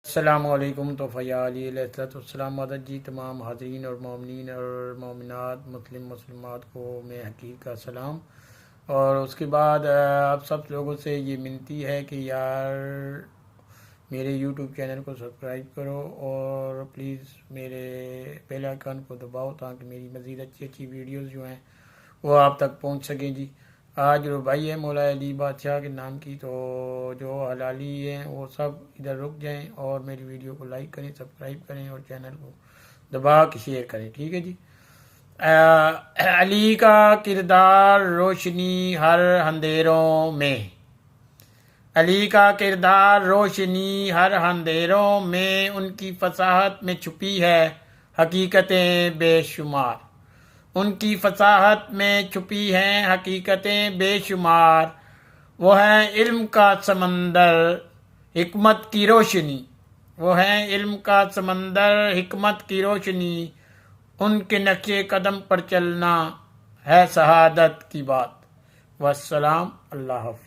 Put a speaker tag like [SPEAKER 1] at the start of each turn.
[SPEAKER 1] السلام علیکم تو فیالی علیہ السلام مدد جی تمام حاضرین اور مومنین اور مومنات مسلمات کو میں حقیق کا سلام. اور اس کے بعد آپ سب لوگوں سے یہ منتی ہے کہ یار میرے یوٹیوب چینل کو سبسکرائب کرو اور پلیز میرے بیل آئیکن کو دباؤ تاکہ میری مزید اچھی ویڈیوز جو ہیں وہ آپ تک پہنچ سکیں جی. آج ربائی ہے مولا علی بادشاہ کے نام کی، تو جو حلالی ہیں وہ سب ادھر رک جائیں اور میری ویڈیو کو لائک کریں، سبسکرائب کریں اور چینل کو دبا کے شیئر کریں. ٹھیک ہے جی. علی کا کردار روشنی ہر اندھیروں میں، علی کا کردار روشنی ہر اندھیروں میں، ان کی فصاحت میں چھپی ہے حقیقتیں بے شمار، ان کی فصاحت میں چھپی ہیں حقیقتیں بے شمار. وہ ہیں علم کا سمندر حکمت کی روشنی، وہ ہیں علم کا سمندر حکمت کی روشنی، ان کے نقش قدم پر چلنا ہے سعادت کی بات. والسلام. اللہ حافظ.